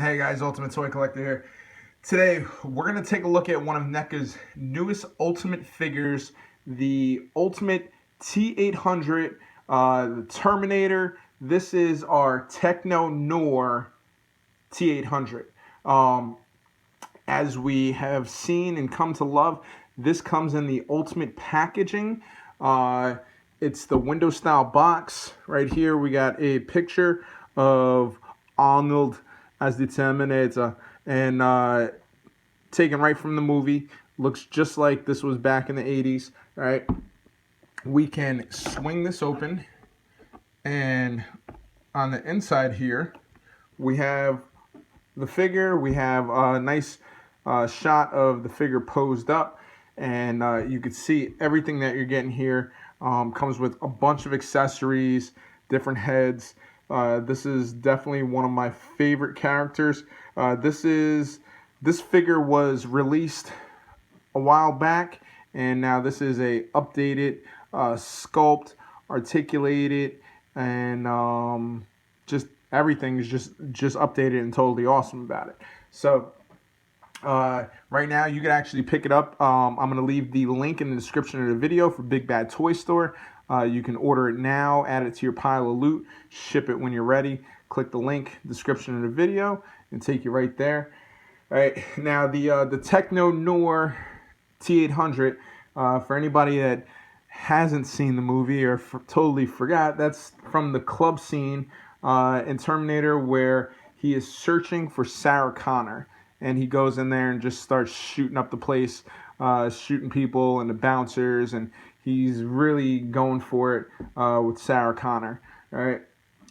Hey guys, Ultimate Toy Collector here. Today we're going to take a look at one of NECA's newest Ultimate figures, the Ultimate T-800, the Terminator. This is our Techno Noir T-800. As we have seen and come to love, this comes in the Ultimate packaging. It's the window style box. Right here we got a picture of Arnold as the Terminator, and taken right from the movie. Looks just like this was back in the 80s, right? We can swing this open, and on the inside here, we have the figure. We have a nice shot of the figure posed up, and you can see everything that you're getting here. Comes with a bunch of accessories, different heads. This is definitely one of my favorite characters. This figure was released a while back, and now this is a updated sculpt, articulated, and just everything is just updated and totally awesome about it. So right now you can actually pick it up. I'm going to leave the link in the description of the video for Big Bad Toy Store. You can order it now, add it to your pile of loot, ship it when you're ready. Click the link, description of the video, and take you right there. All right, now the Techno Noir T-800, for anybody that hasn't seen the movie or totally forgot, that's from the club scene in Terminator where he is searching for Sarah Connor. And he goes in there and just starts shooting up the place, shooting people and the bouncers, and he's really going for it with Sarah Connor. All right.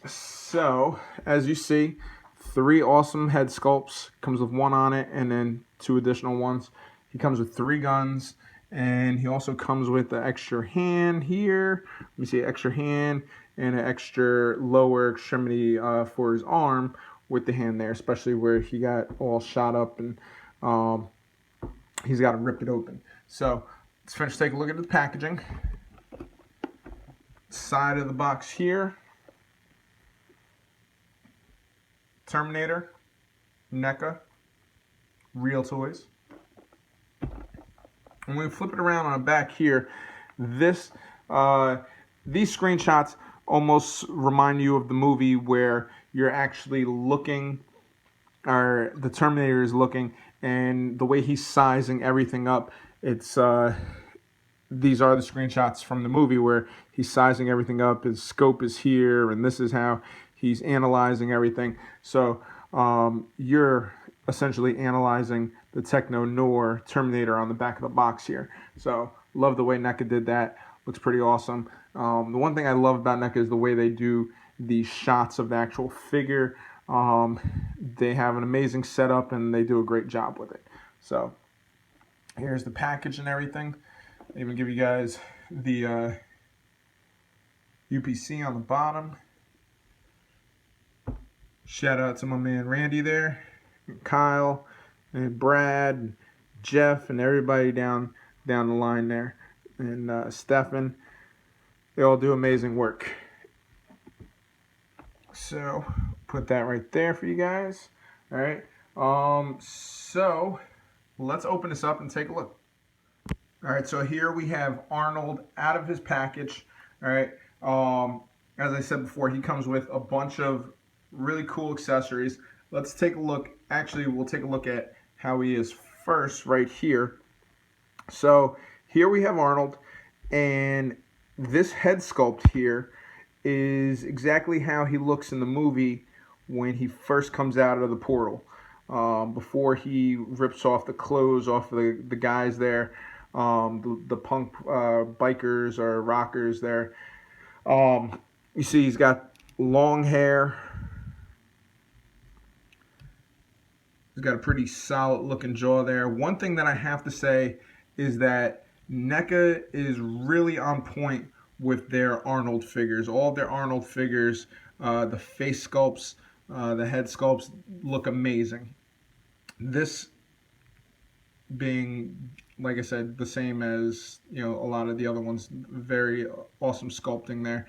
So as you see, 3 awesome head sculpts. Comes with 1 on it, and then 2 additional ones. He comes with 3 guns, and he also comes with an extra hand here. Let me see, extra hand and an extra lower extremity for his arm, with the hand there, especially where he got all shot up, and he's got to rip it open. So let's finish take a look at the packaging. Side of the box here, Terminator, NECA, Real Toys. And when we flip it around on the back here, these screenshots almost remind you of the movie where you're actually looking, or the Terminator is looking, and the way he's sizing everything up, it's these are the screenshots from the movie where he's sizing everything up. His scope is here, and this is how he's analyzing everything. So you're essentially analyzing the Techno Noir Terminator on the back of the box here. So love the way NECA did that. Looks pretty awesome. The one thing I love about NECA is the way they do the shots of the actual figure. They have an amazing setup, and they do a great job with it. So here's the package and everything. I even give you guys the UPC on the bottom. Shout out to my man Randy there, and Kyle, and Brad, and Jeff, and everybody down the line there, and Stefan. They all do amazing work. So put that right there for you guys. All right. So let's open this up and take a look. All right. So here we have Arnold out of his package. All right. As I said before, he comes with a bunch of really cool accessories. Let's take a look. Actually, we'll take a look at how he is first right here. So here we have Arnold, and this head sculpt here is exactly how he looks in the movie when he first comes out of the portal. Before he rips off the clothes off the guys there, the punk bikers or rockers there. You see he's got long hair. He's got a pretty solid looking jaw there. One thing that I have to say is that NECA is really on point with their Arnold figures. All of their Arnold figures, the face sculpts, the head sculpts look amazing. This being, like I said, the same as a lot of the other ones. Very awesome sculpting there.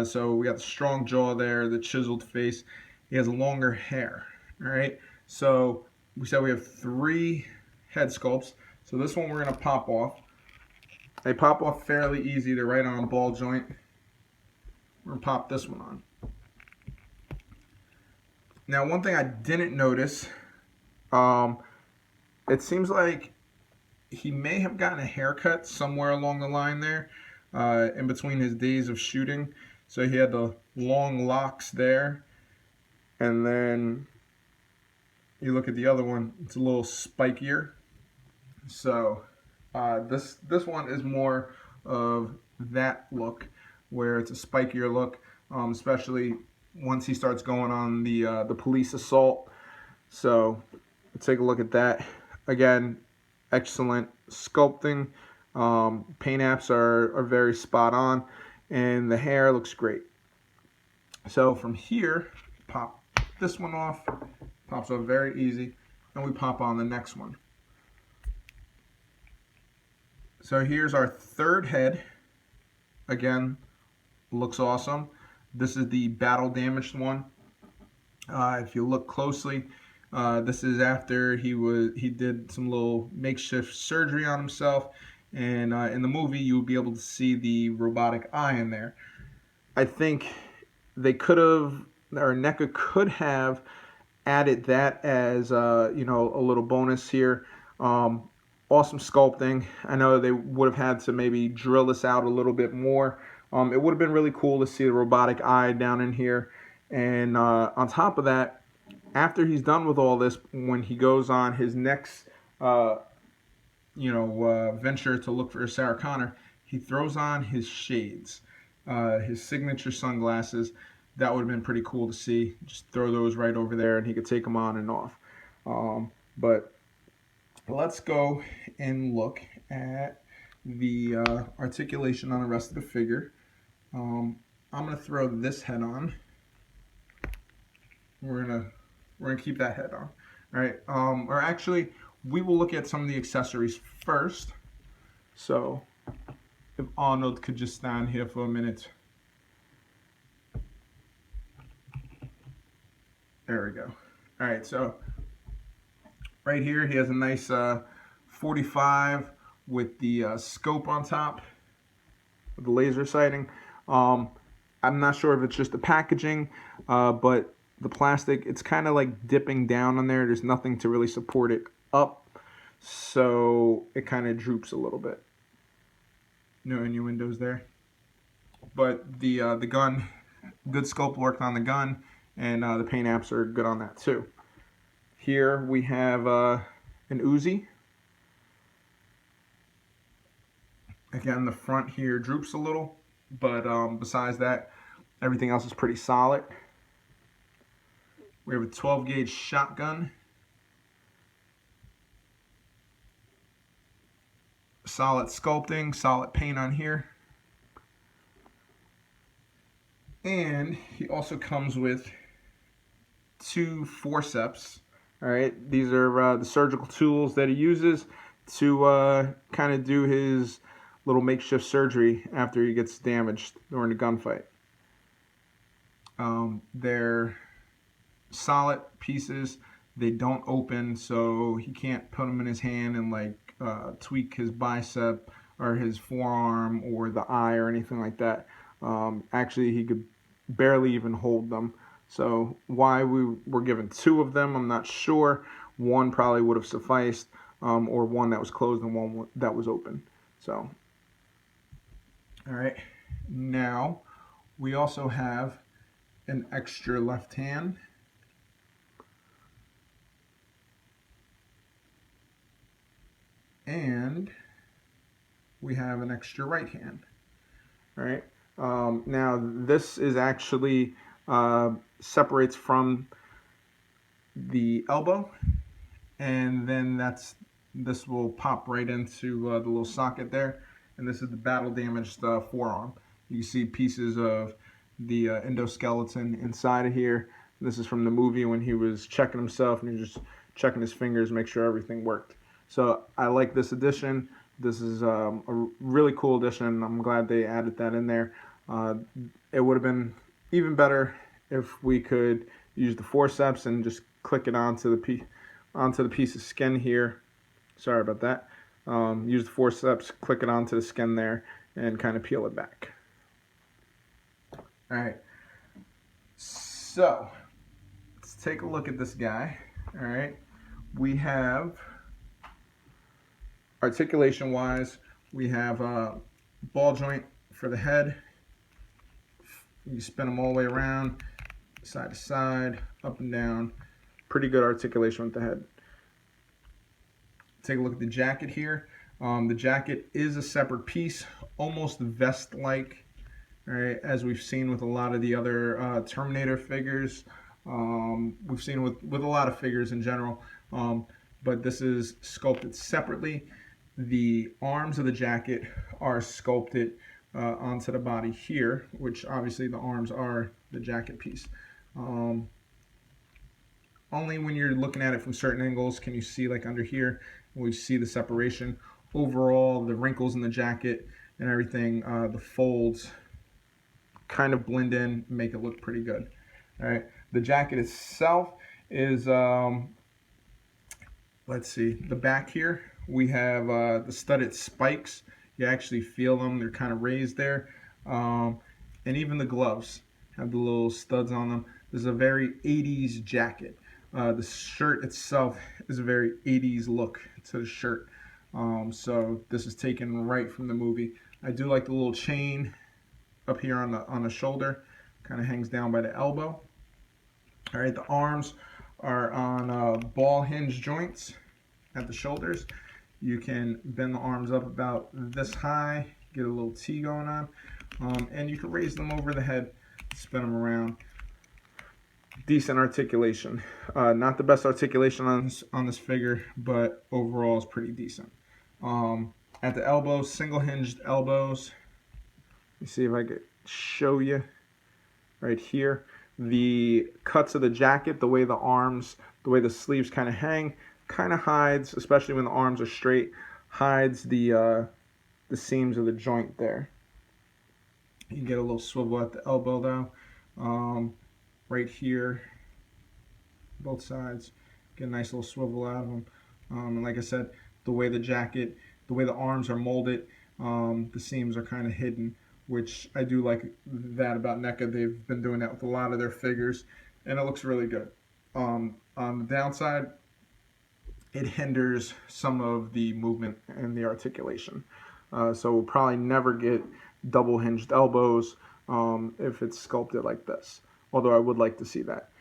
So we got the strong jaw there, the chiseled face. He has longer hair, All right, so we said we have 3 head sculpts. So this one we're going to pop off. They pop off fairly easy. They're right on a ball joint. We're going to pop this one on. Now, one thing I didn't notice, it seems like he may have gotten a haircut somewhere along the line there, in between his days of shooting. So he had the long locks there, and then you look at the other one, it's a little spikier. So this one is more of that look, where it's a spikier look, especially once he starts going on the police assault. So take a look at that. Again, excellent sculpting. Paint apps are very spot on, and the hair looks great. So from here, pop this one off. Pops off very easy, and we pop on the next one. So here's our 3rd head. Again, looks awesome. This is the battle damaged one. If you look closely, this is after he did some little makeshift surgery on himself, and in the movie you'll be able to see the robotic eye in there. I think they could have, or NECA could have added that as a little bonus here. Awesome sculpting. I know they would have had to maybe drill this out a little bit more. It would have been really cool to see the robotic eye down in here. And on top of that, after he's done with all this, when he goes on his next venture to look for Sarah Connor, he throws on his shades, his signature sunglasses. That would have been pretty cool to see. Just throw those right over there, and he could take them on and off. But let's go and look at the articulation on the rest of the figure. I'm gonna throw this head on. We're gonna keep that head on. All right. Or actually, we will look at some of the accessories first. So if Arnold could just stand here for a minute. There we go. All right, so right here he has a nice 45 with the scope on top, with the laser sighting. I'm not sure if it's just the packaging, but the plastic, it's kind of like dipping down on there. There's nothing to really support it up, so it kind of droops a little bit. No innuendos there. But the gun, good sculpt work on the gun, and the paint apps are good on that too. Here we have an Uzi. Again, the front here droops a little, but besides that, everything else is pretty solid. We have a 12 gauge shotgun. Solid sculpting, solid paint on here. And he also comes with 2 forceps. All right, these are the surgical tools that he uses to kind of do his little makeshift surgery after he gets damaged during the gunfight. They're solid pieces. They don't open, so he can't put them in his hand and like tweak his bicep or his forearm or the eye or anything like that. Actually, he could barely even hold them. So why we were given 2 of them, I'm not sure. One probably would have sufficed, or one that was closed and one that was open. So, all right. Now, we also have an extra left hand. And we have an extra right hand. All right. Now, this is actually separates from the elbow, and then this will pop right into the little socket there, and this is the battle damaged forearm. You can see pieces of the endoskeleton inside of here. This is from the movie when he was checking himself and he was just checking his fingers, make sure everything worked. So I like this addition. This is a really cool addition. I'm glad they added that in there. It would have been even better if we could use the forceps and just click it onto the piece of skin here. Sorry about that. Use the forceps, click it onto the skin there, and kind of peel it back. All right. So let's take a look at this guy. All right. We have, articulation wise, we have a ball joint for the head. You spin them all the way around, side to side, up and down. Pretty good articulation with the head. Take a look at the jacket here. The jacket is a separate piece, almost vest-like, right, as we've seen with a lot of the other Terminator figures. We've seen with a lot of figures in general, but this is sculpted separately. The arms of the jacket are sculpted onto the body here, which obviously the arms are the jacket piece. Only when you're looking at it from certain angles can you see, like under here, we see the separation. Overall, the wrinkles in the jacket and everything, the folds kind of blend in, make it look pretty good. All right, the jacket itself is, let's see, the back here, we have the studded spikes. You actually feel them, they're kind of raised there. And even the gloves have the little studs on them. This is a very 80s jacket. The shirt itself is a very 80s look to the shirt. So this is taken right from the movie. I do like the little chain up here on the shoulder, kind of hangs down by the elbow. All right, the arms are on ball hinge joints at the shoulders. You can bend the arms up about this high, get a little T going on, and you can raise them over the head, spin them around. Decent articulation. Not the best articulation on this figure, but overall is pretty decent. At the elbows, single hinged elbows. Let me see if I could show you right here. The cuts of the jacket, the way the arms, the way the sleeves kind of hang, kind of hides, especially when the arms are straight, hides the seams of the joint there. You get a little swivel at the elbow though. Right here, both sides, get a nice little swivel out of them. And like I said, the way the jacket, the way the arms are molded, the seams are kind of hidden, which I do like that about NECA. They've been doing that with a lot of their figures, and it looks really good. On the downside, it hinders some of the movement and the articulation. So we'll probably never get double hinged elbows if it's sculpted like this. Although I would like to see that.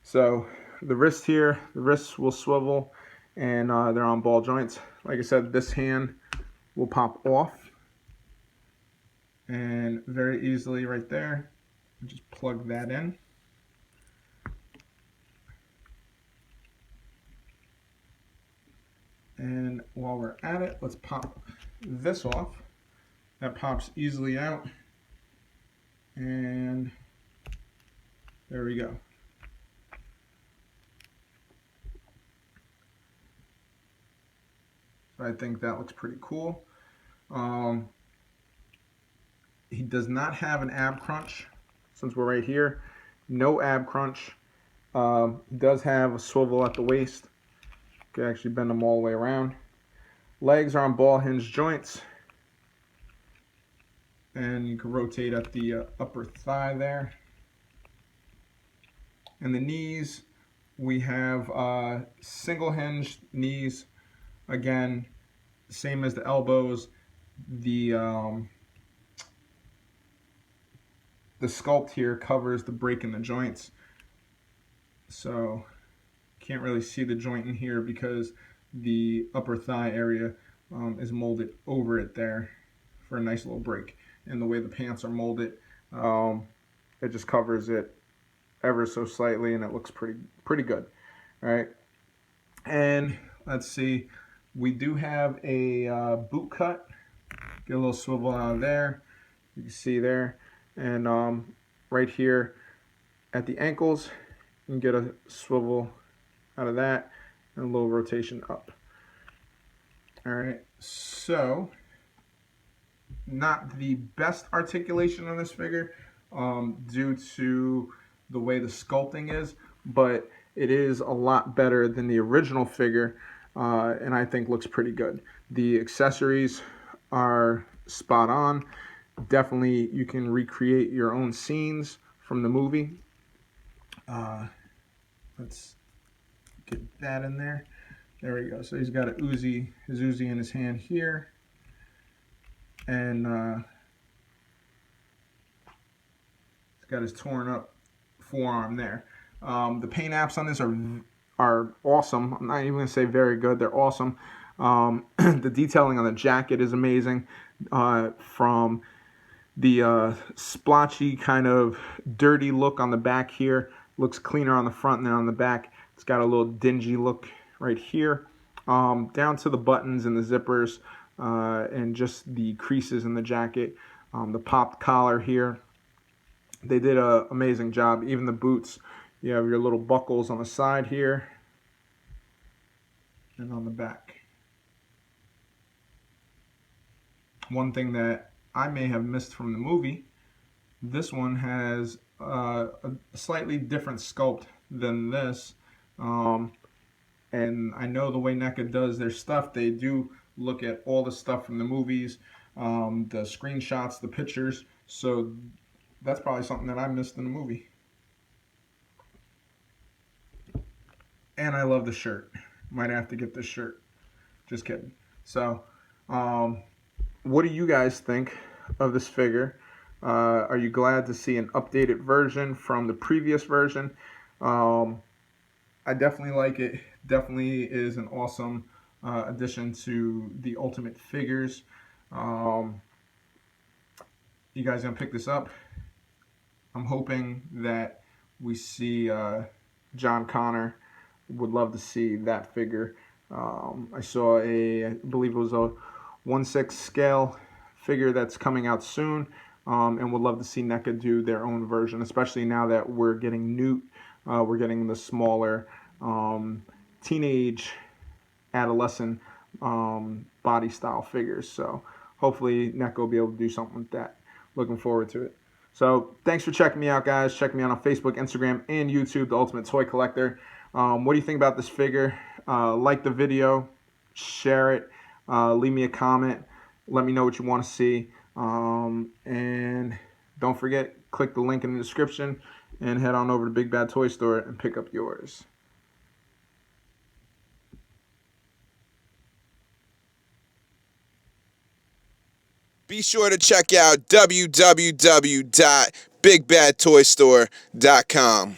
So the wrist here, the wrists will swivel, and they're on ball joints. Like I said, this hand will pop off, and very easily right there, just plug that in. And while we're at it, let's pop this off. That pops easily out, and there we go. So I think that looks pretty cool. He does not have an ab crunch, since we're right here. No ab crunch. He does have a swivel at the waist. You can actually bend them all the way around. Legs are on ball hinge joints. And you can rotate at the upper thigh there. And the knees, we have single hinged knees. Again, same as the elbows. The sculpt here covers the break in the joints. So can't really see the joint in here because the upper thigh area is molded over it there for a nice little break. And the way the pants are molded, it just covers it ever so slightly, and it looks pretty good. All right, and let's see, we do have a boot cut. Get a little swivel out of there. You can see there, and right here at the ankles, you can get a swivel out of that and a little rotation up. All right, so not the best articulation on this figure due to the way the sculpting is, but it is a lot better than the original figure, and I think looks pretty good. The accessories are spot on. Definitely, you can recreate your own scenes from the movie. Let's get that in there. There we go. So he's got a Uzi, his Uzi in his hand here, and he's got his torn up forearm there. The paint apps on this are awesome. I'm not even going to say very good. They're awesome. The detailing on the jacket is amazing. From the splotchy kind of dirty look on the back here, looks cleaner on the front than on the back. It's got a little dingy look right here, down to the buttons and the zippers, and just the creases in the jacket, the popped collar here. They did an amazing job. Even the boots, you have your little buckles on the side here and on the back. One thing that I may have missed from the movie, this one has a slightly different sculpt than this. And I know the way NECA does their stuff, they do look at all the stuff from the movies, the screenshots, the pictures. So that's probably something that I missed in the movie. And I love the shirt. Might have to get this shirt. Just kidding. So, what do you guys think of this figure? Are you glad to see an updated version from the previous version? I definitely like it. Definitely is an awesome addition to the Ultimate figures. You guys gonna pick this up? I'm hoping that we see John Connor. Would love to see that figure. I saw I believe it was a 1/6 scale figure that's coming out soon, and would love to see NECA do their own version, especially now that we're getting Newt. We're getting the smaller teenage adolescent body style figures. So hopefully NECA will be able to do something with that. Looking forward to it. So thanks for checking me out, guys. Check me out on Facebook, Instagram, and YouTube, The Ultimate Toy Collector. What do you think about this figure? Like the video, share it, leave me a comment, let me know what you want to see, and don't forget, click the link in the description and head on over to Big Bad Toy Store and pick up yours. Be sure to check out www.bigbadtoystore.com.